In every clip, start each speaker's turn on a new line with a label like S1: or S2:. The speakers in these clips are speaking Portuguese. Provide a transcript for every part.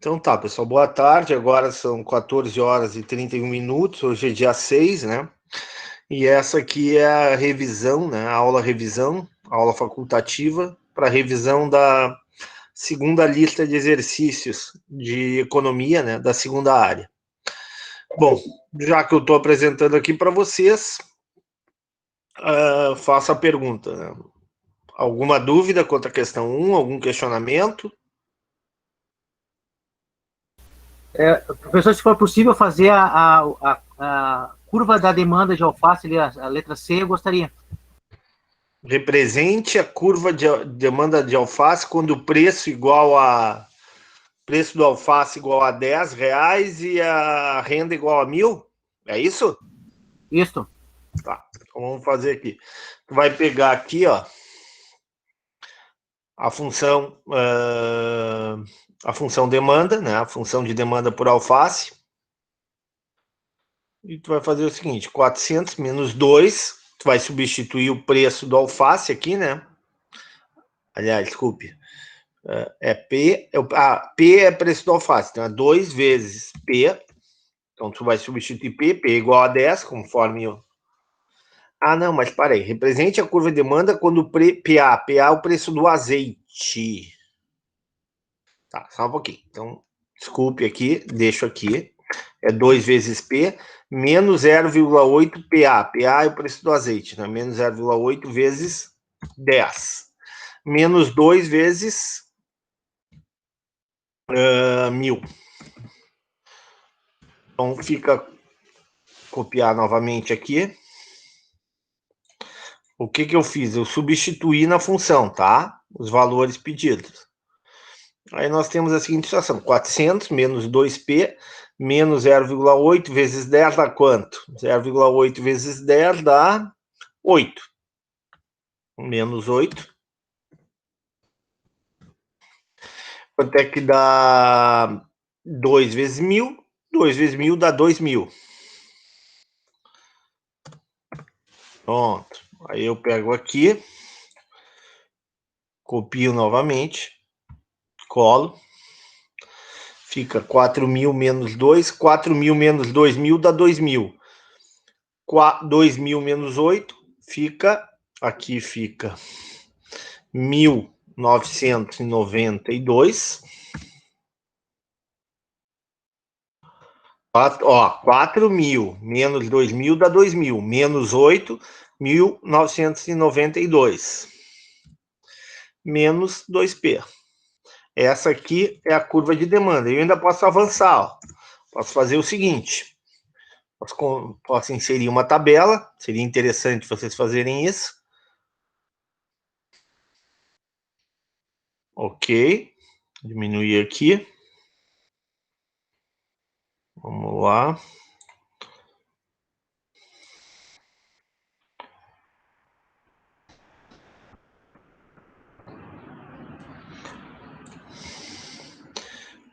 S1: Então tá, pessoal, boa tarde. Agora são 14 horas e 31 minutos. Hoje é dia 6, né? E essa aqui é a revisão, né? A aula facultativa para revisão da segunda lista de exercícios de economia, né? Da segunda área. Bom, já que eu estou apresentando aqui para vocês, faço a pergunta, né? Alguma dúvida quanto à questão 1? Algum questionamento?
S2: Professor, se for possível fazer a curva da demanda de alface, ali, a letra C, eu gostaria.
S1: Represente a curva de demanda de alface quando o preço do alface igual a R$10 e a renda igual a 1.000? É isso?
S2: Isso.
S1: Tá, então vamos fazer aqui. Tu vai pegar aqui, ó, a função demanda, né? A função de demanda por alface. E tu vai fazer o seguinte, 400 menos 2, tu vai substituir o preço do alface aqui, né? Aliás, desculpe. P é preço do alface, então é 2 vezes P. Então, tu vai substituir P é igual a 10, conforme eu... não, mas parei. Represente a curva de demanda quando PA é o preço do azeite. Tá, só um pouquinho. Então, desculpe aqui, deixo aqui. É 2 vezes P menos 0,8 PA. PA é o preço do azeite, né? Menos 0,8 vezes 10. Menos 2 vezes 1.000. Então, fica... Copiar novamente aqui. O que eu fiz? Eu substituí na função, tá? Os valores pedidos. Aí nós temos a seguinte situação. 400 menos 2P menos 0,8 vezes 10 dá quanto? 0,8 vezes 10 dá 8. Menos 8. Quanto é que dá 2 vezes 1.000? 2 vezes 1.000 dá 2.000. Pronto. Aí eu pego aqui, copio novamente, colo. Fica 4.000 menos 2. 4.000 menos 2.000 dá 2.000. 2.000 menos 8 fica... Aqui fica 1.992. 4.000 menos 2.000 dá 2.000. Menos 8, 1.992. Menos 2P. Essa aqui é a curva de demanda. Eu ainda posso avançar. Ó. Posso fazer o seguinte. Posso inserir uma tabela. Seria interessante vocês fazerem isso. Ok. Diminuir aqui. Vamos lá.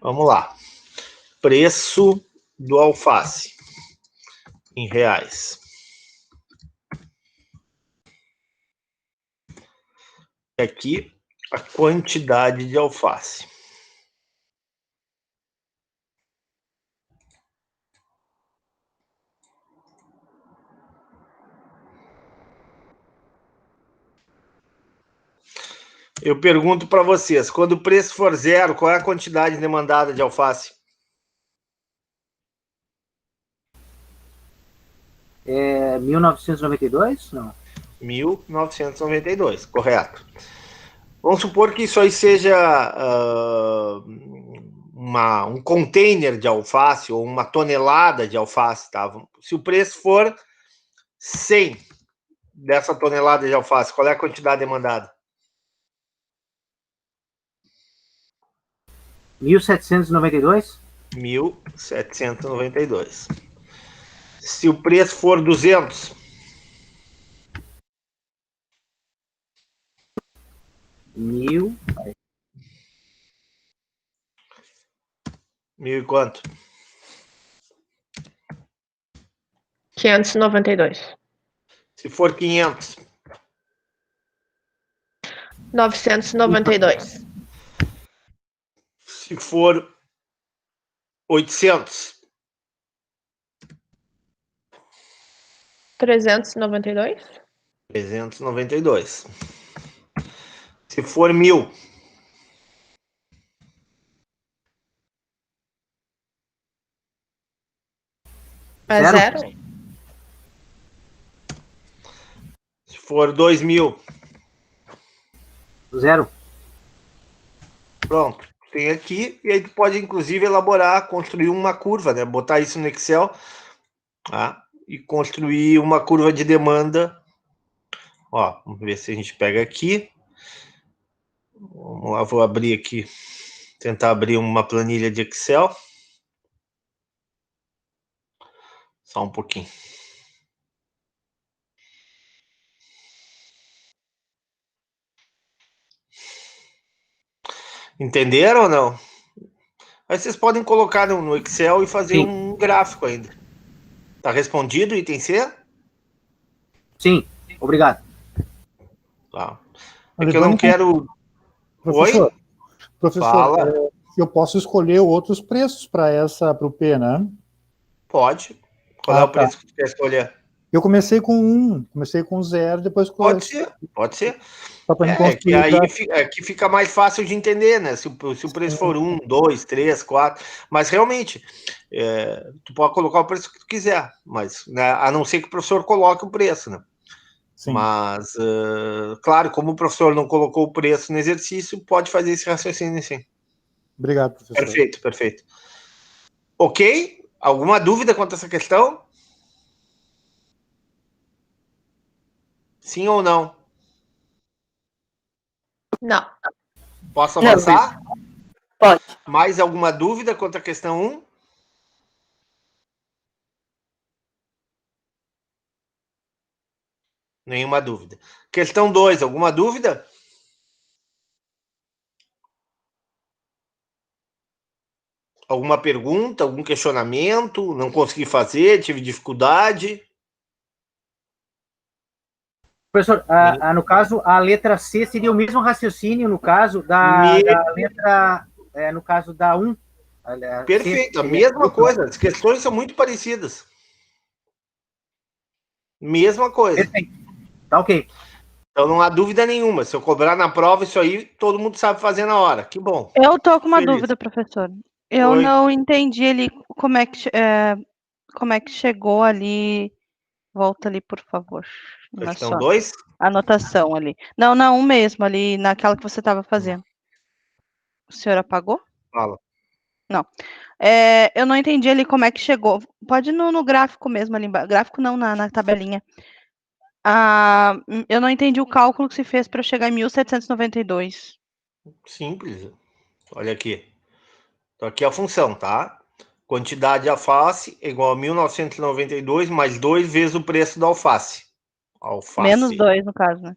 S1: Vamos lá. Preço do alface em reais. Aqui a quantidade de alface. Eu pergunto para vocês, quando o preço for 0, qual é a quantidade demandada de alface?
S2: 1992? Não.
S1: 1.992, correto. Vamos supor que isso aí seja um container de alface ou uma tonelada de alface, tá? Se o preço for 100 dessa tonelada de alface, qual é a quantidade demandada?
S2: 1.792?
S1: 1.792. Se o preço for 200...
S2: 1.000
S1: e quanto?
S3: 592.
S1: Se for 500...
S3: 992.
S1: Se for 800.
S3: 392.
S1: 392. Se for 1.000.
S3: É
S2: Zero?
S3: zero?
S1: Se for 2.000.
S2: Zero.
S1: Pronto. Tem aqui, e aí tu pode, inclusive, elaborar, construir uma curva, né? Botar isso no Excel, tá? E construir uma curva de demanda. Ó, vamos ver se a gente pega aqui. Vamos lá, vou abrir aqui. Tentar abrir uma planilha de Excel. Só um pouquinho. Entenderam ou não? Aí vocês podem colocar no Excel e fazer
S2: Sim.
S1: um gráfico ainda. Tá respondido, item C?
S2: Sim, obrigado.
S1: Tá. É que eu não quero...
S4: Professor,
S1: Oi?
S4: professor,
S1: Fala.
S4: eu posso escolher outros preços para o P, né?
S1: Pode. Qual é o
S4: tá.
S1: preço que tu quer escolher?
S4: Eu comecei com 0, depois com...
S1: Pode ser.
S4: Só para me
S1: É que
S4: construir.
S1: aí que fica mais fácil de entender, né? Se o preço for 1, 2, 3, 4. Mas realmente, tu pode colocar o preço que tu quiser, mas, né, a não ser que o professor coloque o preço, né?
S4: Sim.
S1: Mas, claro, como o professor não colocou o preço no exercício, pode fazer esse raciocínio sim.
S4: Obrigado, professor.
S1: Perfeito. Ok? Alguma dúvida quanto a essa questão? Sim ou não?
S3: Não.
S1: Posso avançar?
S3: Pode.
S1: Mais alguma dúvida quanto à questão 1? Nenhuma dúvida. Questão 2, alguma dúvida? Alguma pergunta, algum questionamento? Não consegui fazer, tive dificuldade?
S2: Professor, no caso, a letra C seria o mesmo raciocínio, no caso, da letra, no caso da 1.
S1: Perfeito, a mesma coisa. As questões são muito parecidas. Mesma coisa.
S2: Perfeito. Tá ok.
S1: Então não há dúvida nenhuma. Se eu cobrar na prova isso aí, todo mundo sabe fazer na hora. Que bom.
S5: Eu tô com uma
S1: Feliz.
S5: dúvida, professor. Eu
S1: Oi.
S5: não entendi ali como é que chegou ali. Volta ali, por favor. Na
S1: Questão
S5: sua
S1: 2?
S5: anotação ali. Não, um mesmo, ali naquela que você estava fazendo. O senhor apagou?
S1: Fala.
S5: Não. Eu não entendi ali como é que chegou. Pode ir no gráfico mesmo ali. Gráfico não, na tabelinha. Eu não entendi o cálculo que se fez para chegar em 1792.
S1: Simples. Olha aqui. Então aqui é a função, tá? Quantidade de alface é igual a 1992 mais 2 vezes o preço da alface.
S5: Menos 2, no caso, né?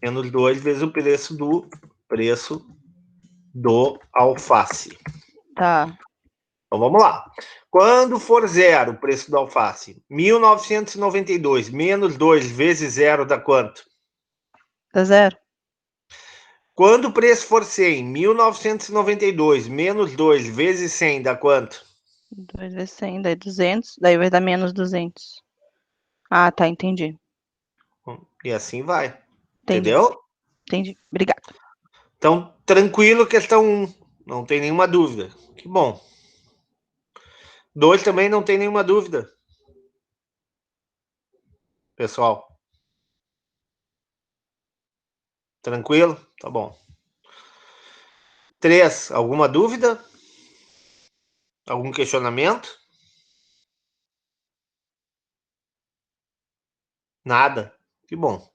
S1: Menos 2 vezes o preço do alface.
S5: Tá.
S1: Então vamos lá. Quando for zero o preço do alface, 1992 menos 2 vezes zero dá quanto?
S5: Dá zero.
S1: Quando o preço for 100, 1992 menos 2 vezes 100 dá quanto?
S5: 2 vezes 100, daí 200. Daí vai dar menos 200. Ah, tá, entendi.
S1: E assim vai.
S5: Entendi.
S1: Entendeu?
S5: Entendi. Obrigada.
S1: Então, tranquilo, questão 1. Não tem nenhuma dúvida. Que bom. 2 também não tem nenhuma dúvida. Pessoal. Tranquilo? Tá bom. 3, alguma dúvida? Algum questionamento? Nada. Que bom.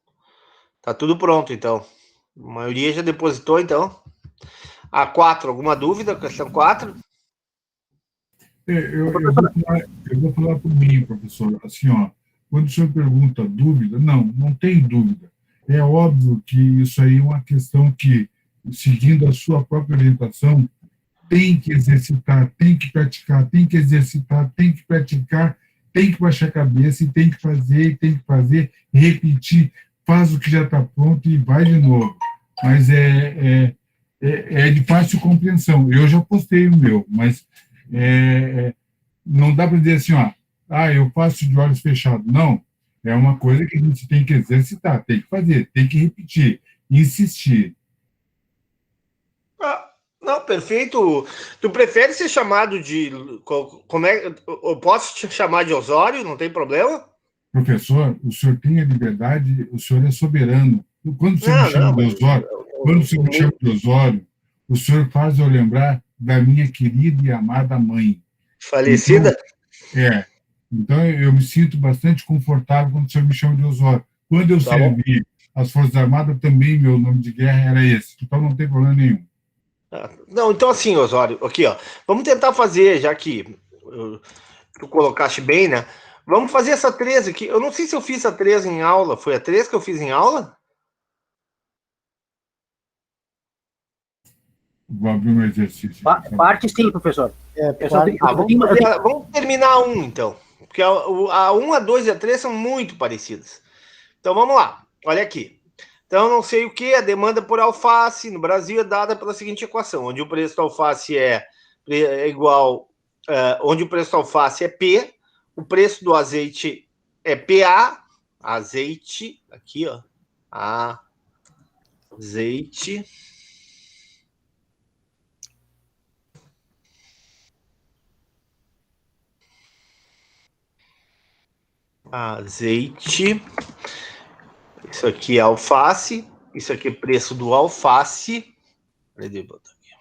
S1: Tá tudo pronto, então. A maioria já depositou, então. A 4, alguma dúvida? Questão 4?
S6: Eu vou falar por mim, professor. Assim, ó, quando o senhor pergunta dúvida, não tem dúvida. É óbvio que isso aí é uma questão que, seguindo a sua própria orientação, tem que exercitar, tem que praticar, tem que exercitar, tem que praticar, tem que baixar a cabeça e tem que fazer, repetir, faz o que já está pronto e vai de novo. Mas é de fácil compreensão. Eu já postei o meu, mas Não dá para dizer assim, eu faço de olhos fechados. Não, é uma coisa que a gente tem que exercitar, tem que fazer, tem que repetir, insistir.
S1: Não, perfeito. Tu prefere ser chamado de... Como é? Eu posso te chamar de Osório, não tem problema?
S6: Professor, o senhor tem a liberdade, o senhor é soberano. Quando o senhor me chama de Osório, o senhor faz eu lembrar da minha querida e amada mãe.
S1: Falecida?
S6: Então eu me sinto bastante confortável quando o senhor me chama de Osório. Quando eu servi as Forças Armadas, também meu nome de guerra era esse. Então não tem problema nenhum.
S1: Não, então assim, Osório, aqui, vamos tentar fazer, já que tu colocaste bem, né? Vamos fazer essa 3 aqui. Eu não sei se eu fiz a 3 em aula. Foi a 3 que eu fiz em aula?
S6: Vou abrir um exercício.
S2: Parte sim, professor.
S1: Vamos terminar a 1, então. Porque a 1, a 2 e a 3 são muito parecidas. Então vamos lá. Olha aqui. Então, não sei o que, a demanda por alface no Brasil é dada pela seguinte equação, onde o preço da alface é igual, onde o preço da alface é P, o preço do azeite é PA, azeite, aqui, azeite, isso aqui é alface, isso aqui é preço do alface. Deixa eu botar aqui.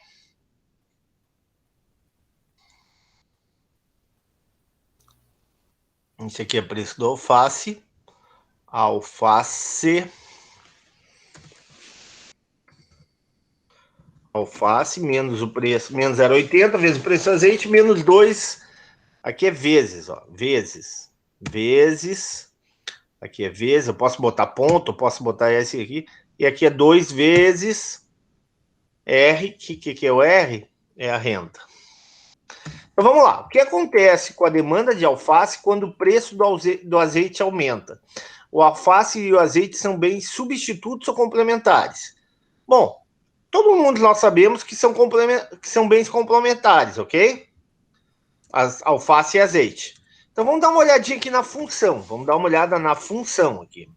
S1: Isso aqui é preço do alface. Alface menos o preço, menos 0,80 vezes o preço do azeite, menos 2. Aqui é vezes, vezes. Aqui é vezes, eu posso botar ponto, eu posso botar esse aqui. E aqui é 2 vezes R, que é o R? É a renda. Então vamos lá. O que acontece com a demanda de alface quando o preço do azeite aumenta? O alface e o azeite são bens substitutos ou complementares? Bom, todo mundo nós sabemos que são bens complementares, ok? Alface e azeite. Então, vamos dar uma olhadinha aqui na função. Vamos dar uma olhada na função aqui.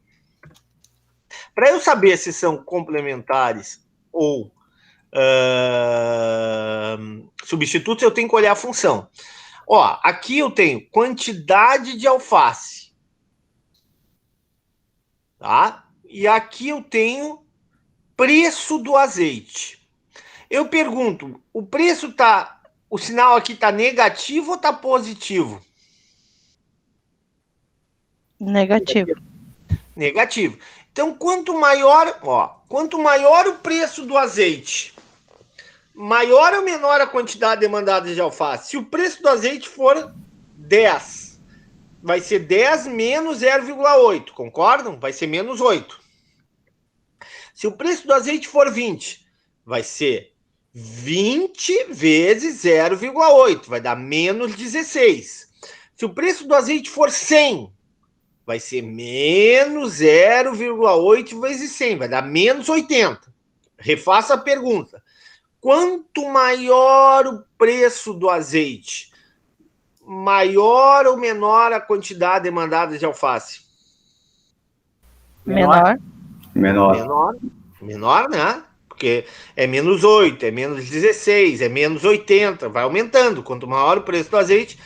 S1: Para eu saber se são complementares ou substitutos, eu tenho que olhar a função. Aqui eu tenho quantidade de alface. Tá? E aqui eu tenho preço do azeite. Eu pergunto, o sinal aqui está negativo ou está positivo?
S5: Negativo.
S1: Negativo. Então, quanto maior o preço do azeite, maior ou menor a quantidade demandada de alface? Se o preço do azeite for 10, vai ser 10 menos 0,8, concordam? Vai ser menos 8. Se o preço do azeite for 20, vai ser 20 vezes 0,8, vai dar menos 16. Se o preço do azeite for 100, vai ser menos 0,8 vezes 100, vai dar menos 80. Refaça a pergunta. Quanto maior o preço do azeite, maior ou menor a quantidade demandada de alface?
S5: Menor.
S1: Menor, né? Porque é menos 8, é menos 16, é menos 80, vai aumentando. Quanto maior o preço do azeite,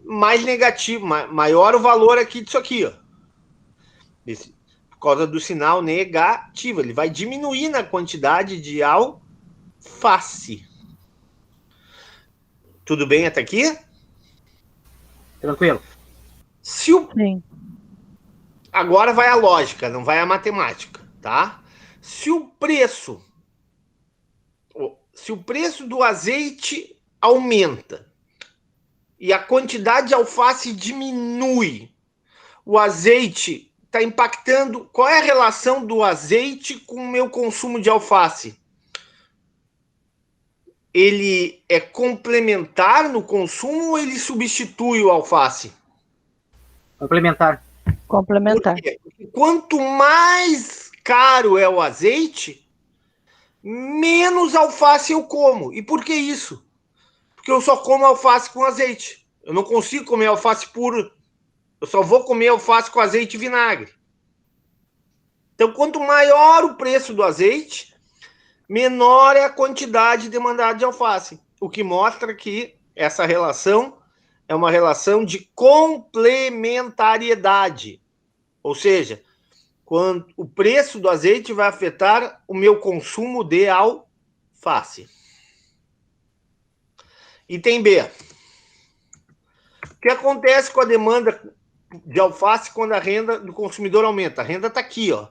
S1: mais negativo, maior o valor aqui disso aqui, por causa do sinal negativo. Ele vai diminuir na quantidade de alface. Tudo bem até aqui?
S2: Tranquilo.
S5: Sim.
S1: Agora vai a lógica, não vai a matemática, tá? Se o preço do azeite aumenta e a quantidade de alface diminui, o azeite está impactando. Qual é a relação do azeite com o meu consumo de alface? Ele é complementar no consumo ou ele substitui o alface?
S2: Complementar.
S5: Complementar.
S1: Por quê? Porque quanto mais caro é o azeite, menos alface eu como. E por que isso? Porque eu só como alface com azeite. Eu não consigo comer alface puro. Eu só vou comer alface com azeite e vinagre. Então, quanto maior o preço do azeite, menor é a quantidade demandada de alface. O que mostra que essa relação é uma relação de complementariedade. Ou seja, quando o preço do azeite vai afetar o meu consumo de alface. Item B. O que acontece com a demanda de alface quando a renda do consumidor aumenta? A renda está aqui, ó.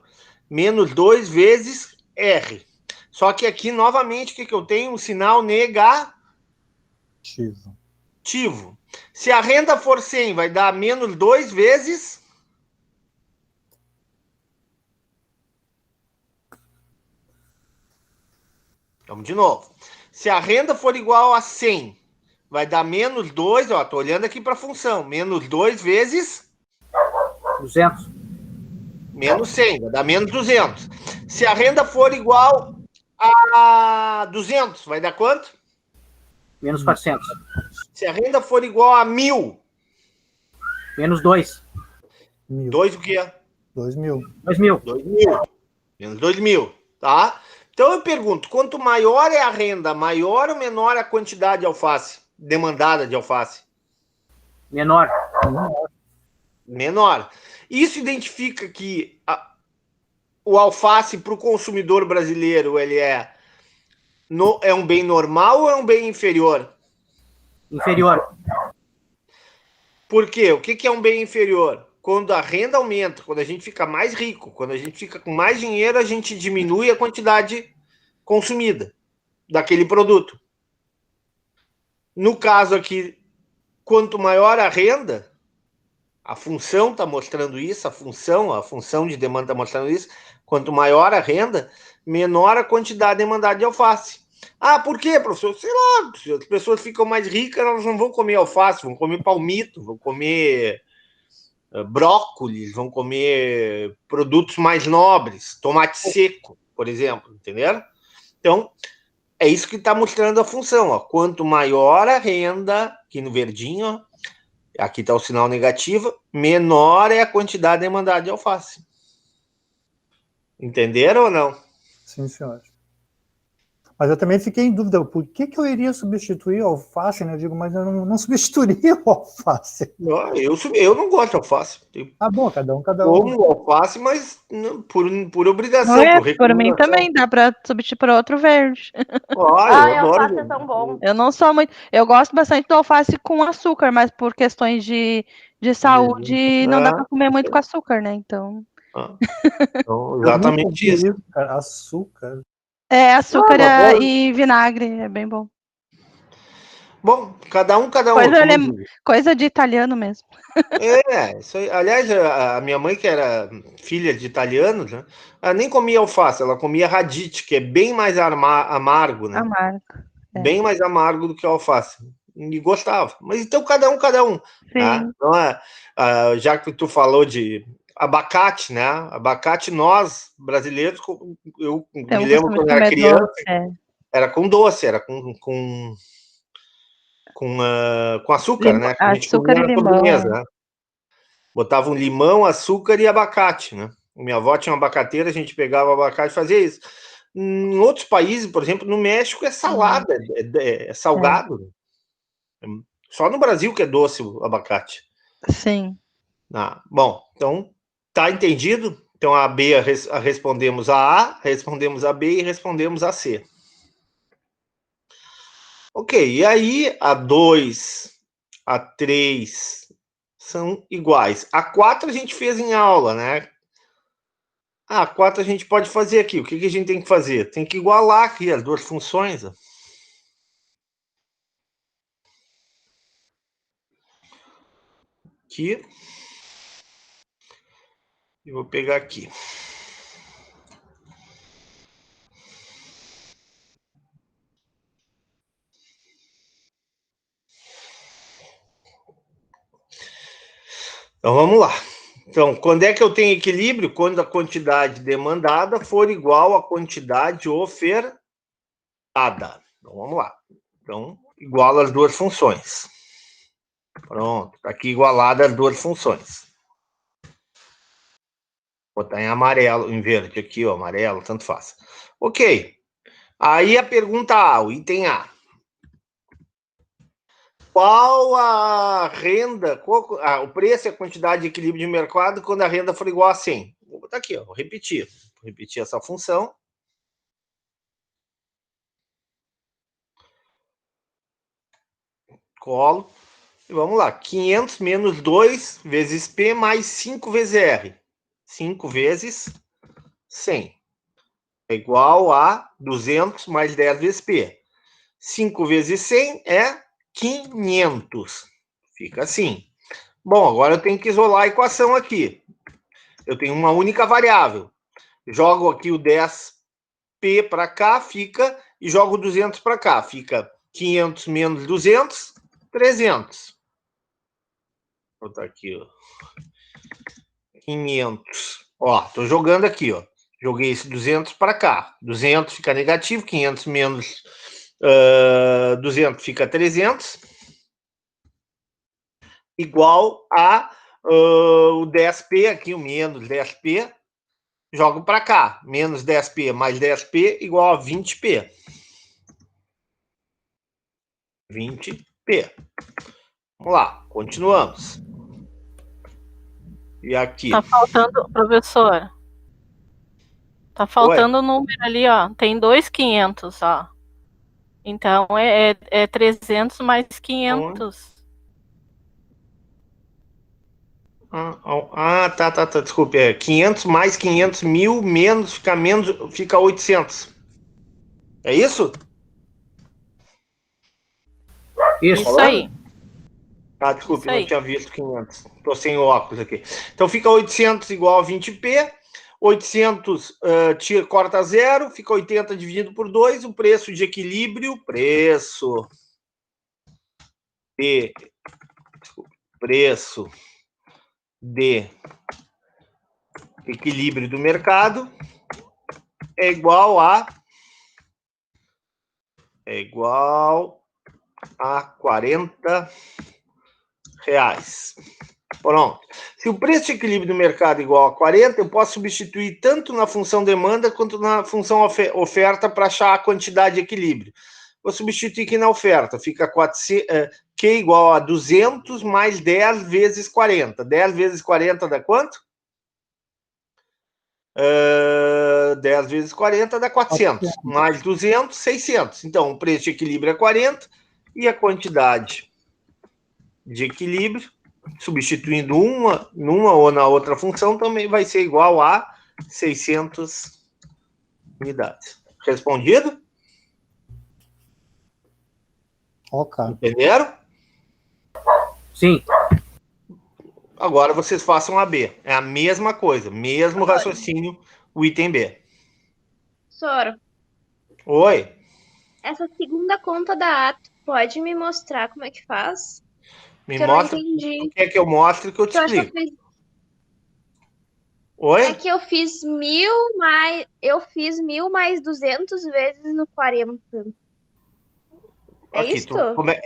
S1: Menos 2 vezes R. Só que aqui, novamente, o que eu tenho? Um sinal negativo. Se a renda for 100, vai dar menos 2 vezes... Vamos de novo. Se a renda for igual a 100, vai dar menos 2, ó, tô olhando aqui para a função, menos 2 vezes...
S2: 200.
S1: Menos 100, vai dar menos 200. Se a renda for igual a 200, vai dar quanto?
S2: Menos 400.
S1: Se a renda for igual a 1.000...
S2: Menos 2.
S1: 2 o quê?
S4: 2.000.
S2: 2.000.
S1: 2.000. Menos 2.000, tá? Então eu pergunto, quanto maior é a renda, maior ou menor a quantidade de alface, demandada de alface?
S2: Menor.
S1: Menor. Isso identifica que o alface para o consumidor brasileiro ele é um bem normal ou é um bem inferior?
S2: Inferior.
S1: Por quê? O que é um bem inferior? Quando a renda aumenta, quando a gente fica mais rico, quando a gente fica com mais dinheiro, a gente diminui a quantidade consumida daquele produto. No caso aqui, quanto maior a renda, a função está mostrando isso, a função de demanda está mostrando isso, quanto maior a renda, menor a quantidade demandada de alface. Ah, por quê, professor? Sei lá, se as pessoas ficam mais ricas, elas não vão comer alface, vão comer palmito, vão comer brócolis, vão comer produtos mais nobres, tomate seco, por exemplo, entenderam? Então, é isso que está mostrando a função. Ó. Quanto maior a renda, aqui no verdinho, ó, aqui está o sinal negativo, menor é a quantidade demandada de alface. Entenderam ou não?
S4: Sim, senhor. Mas eu também fiquei em dúvida, por que eu iria substituir o alface, né? Eu digo, mas eu não substituiria o alface.
S1: Eu não gosto de alface.
S4: Tá bom, cada um.
S1: Como alface, mas não, por obrigação.
S5: Não é,
S1: por
S5: por mim
S1: recomendação.
S5: também, dá pra substituir por outro verde.
S1: Eu adoro.
S3: alface é tão bom.
S5: Eu não sou muito. Eu gosto bastante do alface com açúcar, mas por questões de saúde, não dá pra comer muito com açúcar, né? Então.
S1: Então, exatamente isso.
S4: Cara, açúcar.
S5: É, açúcar e vinagre, é bem bom.
S1: Bom, cada um.
S5: Coisa de italiano mesmo.
S1: Isso aí. Aliás, a minha mãe, que era filha de italianos, né, ela nem comia alface, ela comia radite, que é bem mais amargo, né?
S5: Amargo. É.
S1: Bem mais amargo do que o alface. E gostava. Mas então, cada um. Tá? Então, já que tu falou de abacate, né? Abacate, nós, brasileiros, eu me lembro quando era criança, era com doce, era com açúcar, né? Que a gente
S5: açúcar
S1: comia
S5: e
S1: na
S5: limão.
S1: sobremesa, né? Botava um limão, açúcar e abacate, né? Minha avó tinha uma abacateira, a gente pegava o abacate e fazia isso. Em outros países, por exemplo, no México é salada, é salgado. Só no Brasil que é doce o abacate.
S5: Sim.
S1: Bom, então tá entendido? Então a B respondemos a respondemos a B e respondemos a C. Ok, e aí a 2, a 3 são iguais. A 4 a gente fez em aula, né? A 4 a gente pode fazer aqui. O que a gente tem que fazer? Tem que igualar aqui as duas funções. Aqui. Eu vou pegar aqui. Então, vamos lá. Então, quando é que eu tenho equilíbrio? Quando a quantidade demandada for igual à quantidade ofertada. Então, vamos lá. Então, igual as duas funções. Pronto, tá aqui igualada as duas funções. Vou botar em amarelo, em verde aqui, ó, amarelo, tanto faz. Ok. Aí a pergunta A, o item A. Qual a renda, o preço e a quantidade de equilíbrio de mercado quando a renda for igual a 100? Vou botar aqui, ó, vou repetir. Vou repetir essa função. Colo. E vamos lá. 500 menos 2 vezes P mais 5 vezes R. 5 vezes 100. É igual a 200 mais 10 vezes P. 5 vezes 100 é 500. Fica assim. Bom, agora eu tenho que isolar a equação aqui. Eu tenho uma única variável. Jogo aqui o 10P para cá, fica, e jogo 200 para cá. Fica 500 menos 200, 300. Vou botar aqui, ó. 500. Ó, tô jogando aqui, ó. Joguei esse 200 para cá. 200 fica negativo, 500 menos 200 fica 300. Igual a o 10P aqui, o menos 10P. Jogo para cá. Menos 10P mais 10P igual a 20P. 20P. Vamos lá, continuamos. E aqui?
S3: Tá faltando, professor. Tá faltando o número ali, ó. Tem 2.500, ó. Então é 300 mais 500.
S1: Tá. Desculpe. É 500 mais 500, 1.000 menos, fica 800. É isso?
S3: Isso aí.
S1: Ah, desculpe,
S3: Isso aí.
S1: não tinha visto 500. Estou sem óculos aqui. Então fica 800 igual a 20P. 800 corta zero, fica 80 dividido por 2. O preço de equilíbrio, preço de equilíbrio do mercado é igual a R$40. Pronto. Se o preço de equilíbrio do mercado é igual a 40, eu posso substituir tanto na função demanda quanto na função oferta para achar a quantidade de equilíbrio. Vou substituir aqui na oferta. Fica Q igual a 200 mais 10 vezes 40. 10 vezes 40 dá quanto? 10 vezes 40 dá 400. Mais 200, 600. Então, o preço de equilíbrio é 40 e a quantidade de equilíbrio, substituindo numa ou na outra função, também vai ser igual a 600 unidades. Respondido?
S4: Ok.
S1: Entenderam?
S2: Sim.
S1: Agora vocês façam a B. É a mesma coisa, mesmo raciocínio, o item B.
S7: Soro,
S1: Oi?
S7: essa segunda conta da ato, pode me mostrar como é que faz?
S1: Me
S7: Que
S1: mostra.
S7: eu não entendi.
S1: Quer que eu mostre que eu te
S7: Que eu acho que
S1: explico?
S7: eu fiz,
S1: Oi?
S7: é que eu fiz 1.000 mais 200 vezes no 40. É
S1: Aqui,
S7: isso?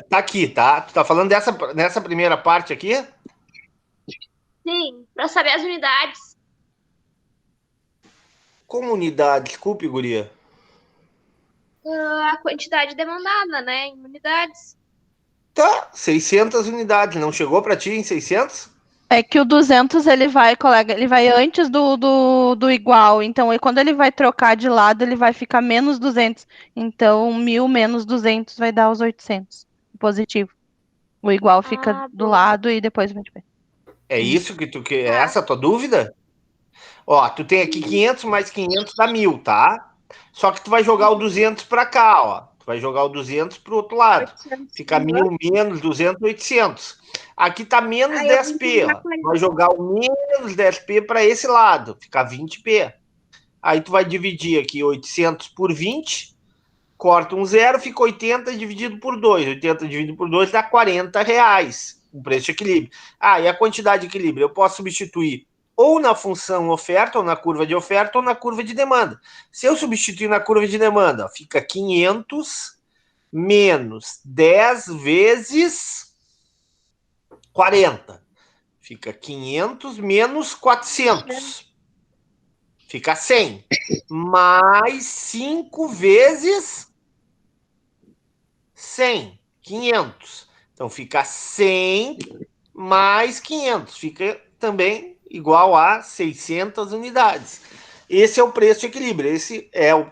S1: tá aqui, tá? Tu tá falando nessa primeira parte aqui?
S7: Sim, para saber as unidades.
S1: Como unidade? Desculpe, guria.
S7: A quantidade demandada, né? Em unidades.
S1: Tá, 600 unidades. Não chegou para ti em 600?
S5: É que o 200 ele vai, colega, ele vai antes do igual. Então, quando ele vai trocar de lado, ele vai ficar menos 200. Então, 1.000 menos 200 vai dar os 800. Positivo. O igual fica do
S7: bom.
S5: lado e depois vai de pé.
S1: É isso que tu quer? É essa a tua dúvida? Ó, tu tem aqui 500 mais 500 dá 1.000, tá? Só que tu vai jogar o 200 para cá, ó. Tu vai jogar o 200 pro outro lado.
S7: 800.
S1: Fica 1.000 menos 200, 800. Aqui tá menos
S7: Aí eu
S1: 10P,
S7: vou
S1: ó. Vai jogar o menos 10P para esse lado. Fica 20P. Aí tu vai dividir aqui 800 por 20. Corta um zero, fica 80 dividido por 2. 80 dividido por 2 dá R$40. O preço de equilíbrio. E a quantidade de equilíbrio? Eu posso substituir ou na função oferta, ou na curva de oferta, ou na curva de demanda. Se eu substituir na curva de demanda, fica 500 menos 10 vezes 40. Fica 500 menos 400. Fica 100. Mais 5 vezes 100. 500. Então, fica 100 mais 500. Fica também igual a 600 unidades. Esse é o preço de equilíbrio. Esse é o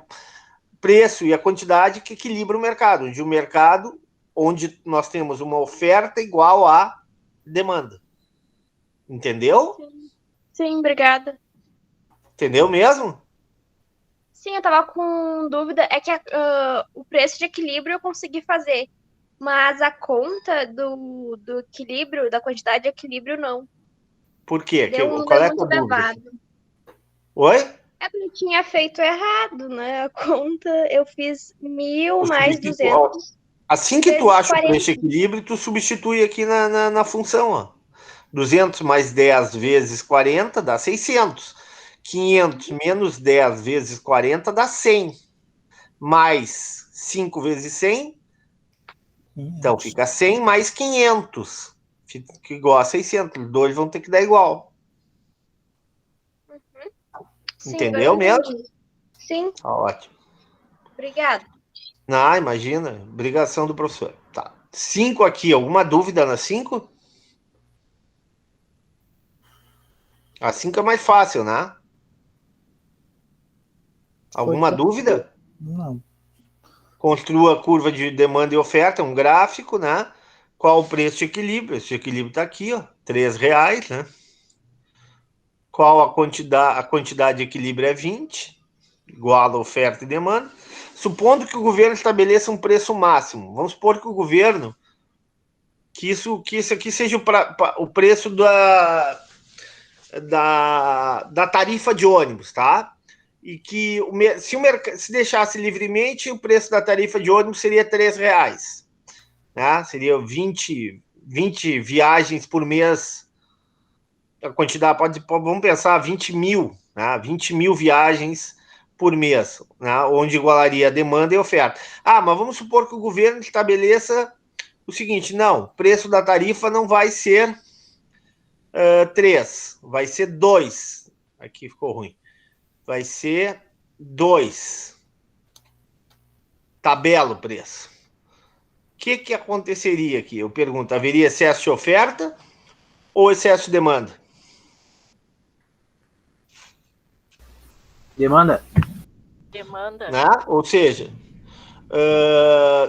S1: preço e a quantidade que equilibra o mercado. De um mercado onde nós temos uma oferta igual à demanda. Entendeu?
S7: Sim, obrigada.
S1: Entendeu mesmo?
S7: Sim, eu tava com dúvida. É que o preço de equilíbrio eu consegui fazer. Mas a conta do equilíbrio, da quantidade de equilíbrio, não.
S1: Por quê?
S7: Deu um
S1: Qual
S7: número
S1: é a
S7: muito
S1: tua dúvida?
S7: elevado.
S1: Oi?
S7: É porque eu tinha feito errado, né? A conta, eu fiz 1.000 mais 200
S1: Assim que tu
S7: vezes
S1: acha o
S7: 40.
S1: preço de equilíbrio, tu substitui aqui na função. Ó. 200 mais 10 vezes 40 dá 600. 500 menos 10 vezes 40 dá 100. Mais 5 vezes 100, então fica 100 mais 500. Fica igual a 600. Os dois vão ter que dar igual.
S7: Sim, agora eu
S1: Entendeu mesmo?
S7: entendi. Sim,
S1: Tá ótimo.
S7: obrigada.
S1: Ah, imagina. Obrigação do professor. Tá. 5 aqui. Alguma dúvida na 5? A 5 é mais fácil, né? Alguma dúvida?
S4: Não.
S1: Construa a curva de demanda e oferta, um gráfico, né? Qual o preço de equilíbrio? Esse equilíbrio está aqui, ó, R$3, né? Qual a quantidade de equilíbrio é 20, igual a oferta e demanda. Supondo que o governo estabeleça um preço máximo. Vamos supor que o governo, que isso aqui seja o preço da tarifa de ônibus, tá? E que se deixasse livremente, o preço da tarifa de ônibus seria R$3, né? Seria 20 viagens por mês. A quantidade vamos pensar 20 mil, né? 20 mil viagens por mês, né? Onde igualaria a demanda e a oferta. Ah, mas vamos supor que o governo estabeleça o seguinte: não, o preço da tarifa não vai ser 3, vai ser 2. Aqui ficou ruim. Vai ser 2. Tabela o preço. O que aconteceria aqui? Eu pergunto, haveria excesso de oferta ou excesso de demanda?
S2: Demanda.
S3: Demanda.
S1: Né? Ou seja,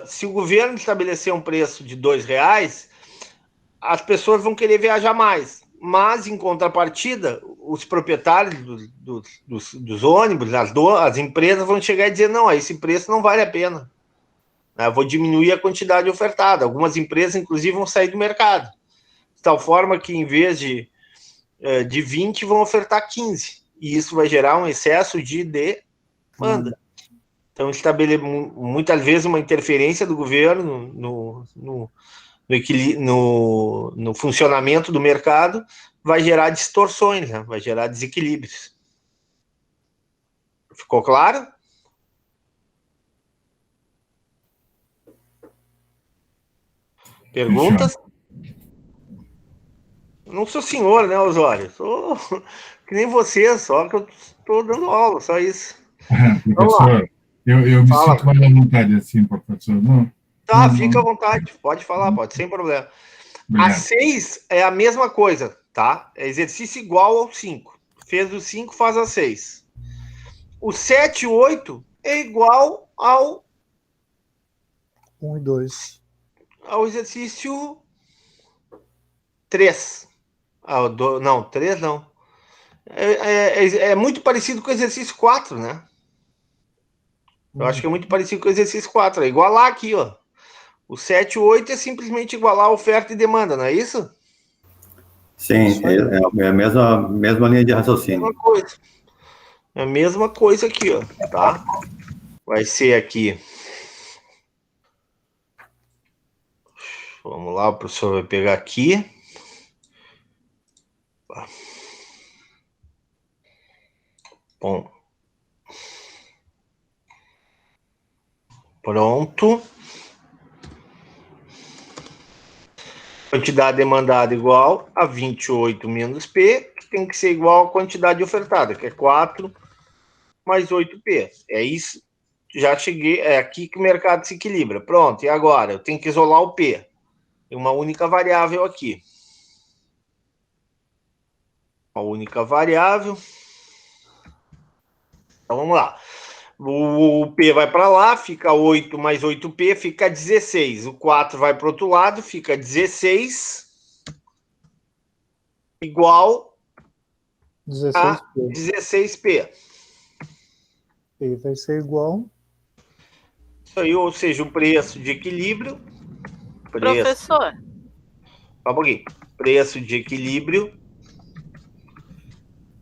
S1: se o governo estabelecer um preço de R$2, as pessoas vão querer viajar mais. Mas, em contrapartida, os proprietários dos ônibus, as empresas vão chegar e dizer, não, esse preço não vale a pena. Eu vou diminuir a quantidade ofertada. Algumas empresas, inclusive, vão sair do mercado. De tal forma que, em vez de 20, vão ofertar 15. E isso vai gerar um excesso de demanda. Então, muitas vezes uma interferência do governo no funcionamento do mercado vai gerar distorções, né? Vai gerar desequilíbrios. Ficou claro? Perguntas? Não sou senhor, né, Osório? Sou que nem você, só que eu estou dando aula, só isso.
S6: Professor, eu me
S1: Fala.
S6: sinto mais à vontade assim, professor. Não,
S1: Tá,
S6: não,
S1: fica à
S6: não.
S1: vontade, pode falar, pode, sem problema.
S6: Obrigado.
S1: A 6 é a mesma coisa, tá? É exercício igual ao 5. Fez o 5, faz a 6. O 7 e 8 é igual ao
S4: 1 e 2.
S1: exercício 3. Não, 3 não. É muito parecido com o exercício 4, né? Eu acho que é muito parecido com o exercício 4. É igualar aqui, ó. O 7 e 8 é simplesmente igualar oferta e demanda, não é isso?
S8: Sim, é a mesma linha de raciocínio.
S1: Mesma coisa. É a mesma coisa aqui, ó, tá? Vai ser aqui. Vamos lá, o professor vai pegar aqui. Bom. Pronto. quantidade demandada igual a 28 menos P, que tem que ser igual à quantidade ofertada, que é 4 mais 8P. É isso. Já cheguei. É aqui que o mercado se equilibra. Pronto, e agora? Eu tenho que isolar o P. Tem uma única variável aqui. Uma única variável. Então vamos lá. O P vai para lá, fica 8 mais 8P, fica 16. O 4 vai para o outro lado, fica 16 igual a 16P.
S4: P vai ser igual.
S1: Isso aí, ou seja, o preço de equilíbrio.
S3: Professor.
S1: Só um pouquinho. Preço de equilíbrio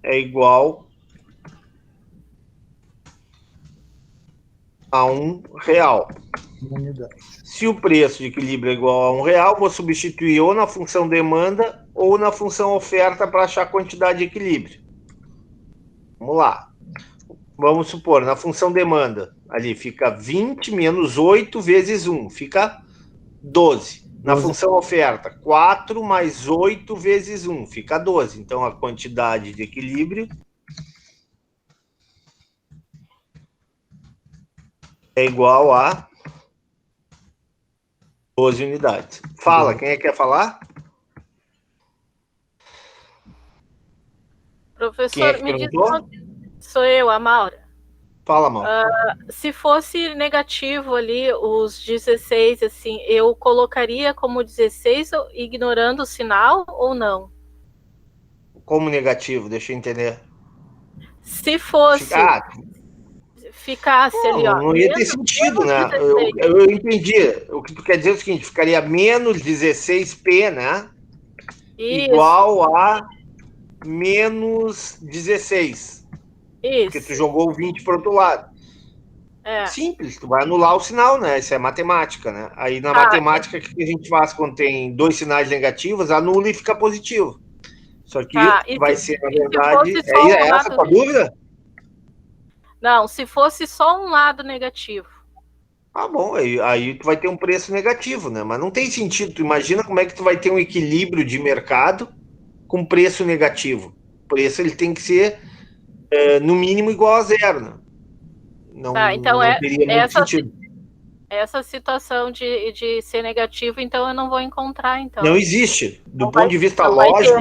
S1: é igual a R$1.
S4: Unidade.
S1: Se o preço de equilíbrio é igual a R$1, vou substituir ou na função demanda ou na função oferta para achar a quantidade de equilíbrio. Vamos lá. Vamos supor, na função demanda, ali fica 20 menos 8 vezes 1, fica 12. Na
S4: 12.
S1: função oferta, 4 mais 8 vezes 1, fica 12. Então, a quantidade de equilíbrio é igual a 12 unidades. Fala, quem é que quer falar?
S3: Professor, me diz uma... Sou eu, a Maura.
S1: Fala, Maura.
S3: Se fosse negativo ali, os 16, assim, eu colocaria como 16 ignorando o sinal ou não?
S1: Como negativo? Deixa eu entender.
S3: Se fosse... ficasse ali, ó.
S1: Não ia ter sentido, né? Eu entendi. O que tu quer dizer é o seguinte, ficaria menos 16P, né?
S3: Isso.
S1: Igual a menos 16.
S3: Isso.
S1: Porque tu jogou o 20 para o outro lado.
S3: É.
S1: Simples, tu vai anular o sinal, né? Isso é matemática, né? Aí na matemática, o que a gente faz quando tem dois sinais negativos? Anula e fica positivo. Só que vai ser, na verdade... É essa a tua dúvida?
S3: Não, se fosse só um lado negativo.
S1: Ah, bom, aí tu vai ter um preço negativo, né? Mas não tem sentido. Tu imagina como é que tu vai ter um equilíbrio de mercado com preço negativo. O preço ele tem que ser, no mínimo, igual a zero, né? Não,
S3: então
S1: não teria muito sentido.
S3: Essa situação de ser negativo, então eu não vou encontrar, então.
S1: Não existe. Do ponto de vista lógico,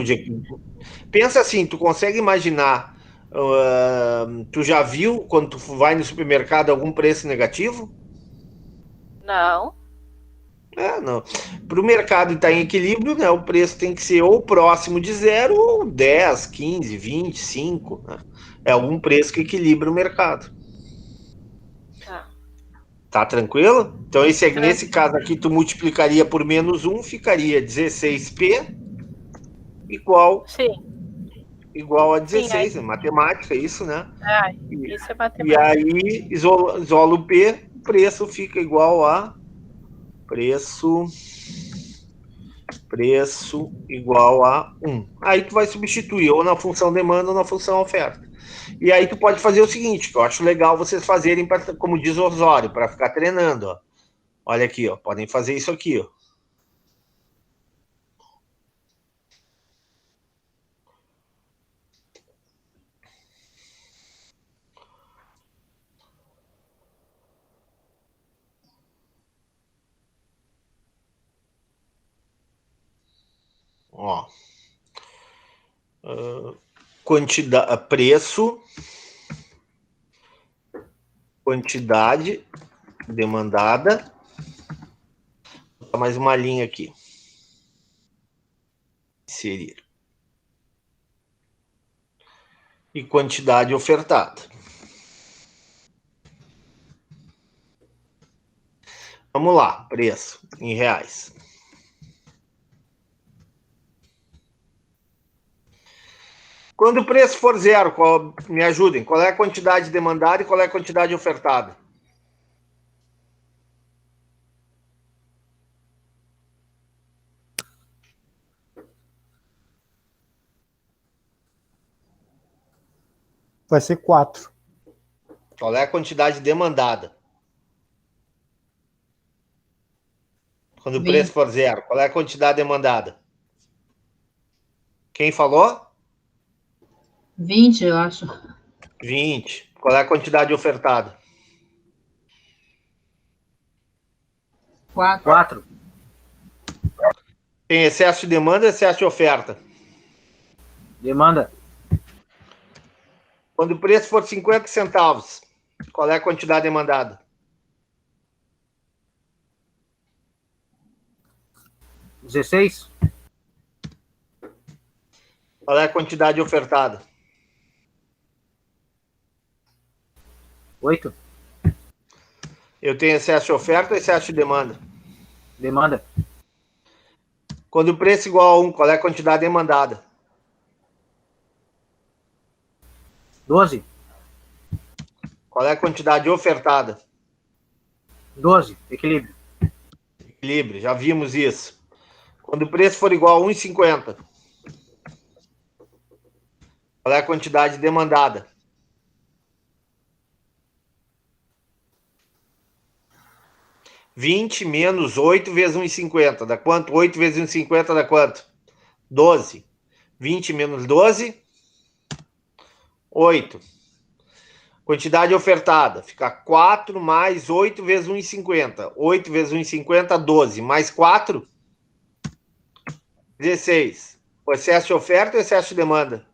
S1: pensa assim, tu consegue imaginar, tu já viu, quando tu vai no supermercado, algum preço negativo?
S3: Não.
S1: Não. Para o mercado estar em equilíbrio, né, o preço tem que ser ou próximo de zero, ou 10, 15, 20, 5. Né? É algum preço que equilibra o mercado. Tá tranquilo? Então, nesse caso aqui, tu multiplicaria por menos 1, ficaria 16P igual a 16. Sim, é matemática, isso, né?
S3: Isso é matemática.
S1: E aí, isola o P, o preço fica igual a preço igual a 1. Aí tu vai substituir ou na função demanda ou na função oferta. E aí tu pode fazer o seguinte, que eu acho legal vocês fazerem, como diz o Osório, para ficar treinando. Ó. Olha aqui, ó, podem fazer isso aqui. Ó. Ó. Quantidade, preço, quantidade demandada. Vou botar mais uma linha aqui. Inserir. E quantidade ofertada. Vamos lá, preço em reais. Quando o preço for zero, me ajudem, qual é a quantidade demandada e qual é a quantidade ofertada?
S4: Vai ser 4.
S1: Qual é a quantidade demandada? Quando o preço for zero, qual é a quantidade demandada? Quem falou?
S9: 20, eu acho.
S1: 20. Qual é a quantidade ofertada?
S9: 4.
S2: 4.
S1: Tem excesso de demanda ou excesso de oferta?
S2: Demanda.
S1: Quando o preço for 50 centavos, qual é a quantidade demandada?
S2: 16.
S1: Qual é a quantidade ofertada?
S2: 8.
S1: Eu tenho excesso de oferta ou excesso de demanda?
S2: Demanda.
S1: Quando o preço é igual a 1, qual é a quantidade demandada?
S2: 12.
S1: Qual é a quantidade ofertada?
S2: 12. Equilíbrio.
S1: Equilíbrio, já vimos isso. Quando o preço for igual a 1,50, qual é a quantidade demandada? (20 menos 8 vezes 1,50. Dá quanto? 8 vezes 1,50 dá quanto? 12. 20 menos 12, 8. Quantidade ofertada. Fica 4 mais 8 vezes 1,50. 8 vezes 1,50, 12. Mais 4, 16. O excesso de oferta ou excesso de demanda?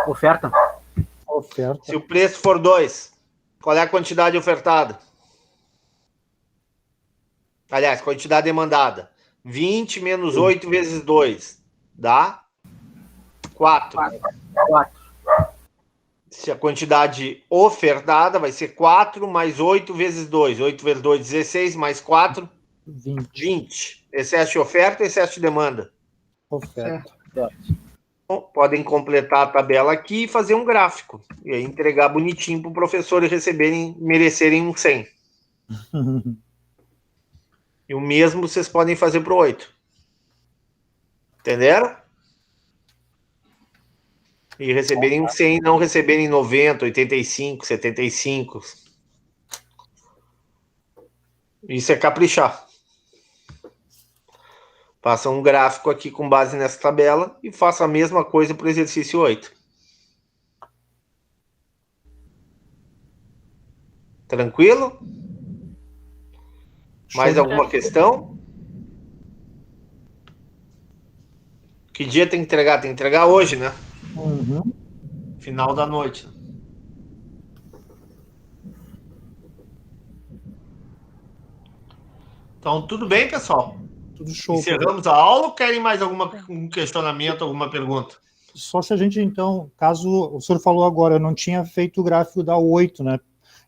S2: Oferta.
S4: Oferta.
S1: Se o preço for 2, qual é a quantidade ofertada? Aliás, quantidade demandada. 20 menos 8 vezes 2 dá 4.
S2: 4.
S1: Se a quantidade ofertada vai ser 4 mais 8 vezes 2. 8 vezes 2, 16, mais 4, 20. Excesso de oferta ou excesso de demanda?
S4: Oferta.
S1: Bom, podem completar a tabela aqui e fazer um gráfico. E aí entregar bonitinho para o professor e merecerem um 100. E o mesmo vocês podem fazer para o 8. Entenderam? E receberem um 100 e não receberem 90, 85, 75. Isso é caprichar. Faça um gráfico aqui com base nessa tabela e faça a mesma coisa para o exercício 8. Tranquilo? Mais alguma questão? Que dia tem que entregar? Tem que entregar hoje, né?
S4: Uhum.
S1: Final da noite. Então, tudo bem, pessoal?
S4: Tudo show.
S1: Encerramos a aula ou querem mais algum questionamento, alguma pergunta?
S4: Só se a gente, então, caso o senhor falou agora, eu não tinha feito o gráfico da 8, né?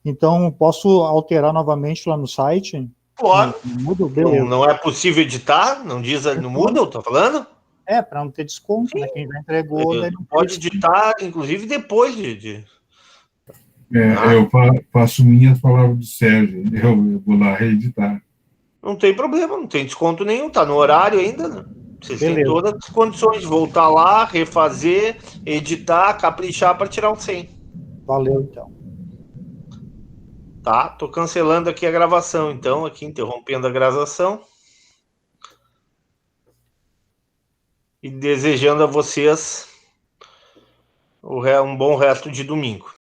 S4: Então, posso alterar novamente lá no site?
S1: Claro.
S4: Muda, beleza.
S1: Não é possível editar? Não diz, não muda, eu tô falando?
S4: É, para não ter desconto, né? Quem já entregou... daí não
S1: Pode editar, inclusive, depois de...
S6: Eu faço minhas palavras do Sérgio. Eu vou lá reeditar.
S1: Não tem problema, não tem desconto nenhum, tá no horário ainda, né? Vocês têm todas as condições de voltar lá, refazer, editar, caprichar para tirar um 100.
S4: Valeu, então.
S1: Tá? Tô cancelando aqui a gravação, então, aqui interrompendo a gravação. E desejando a vocês um bom resto de domingo.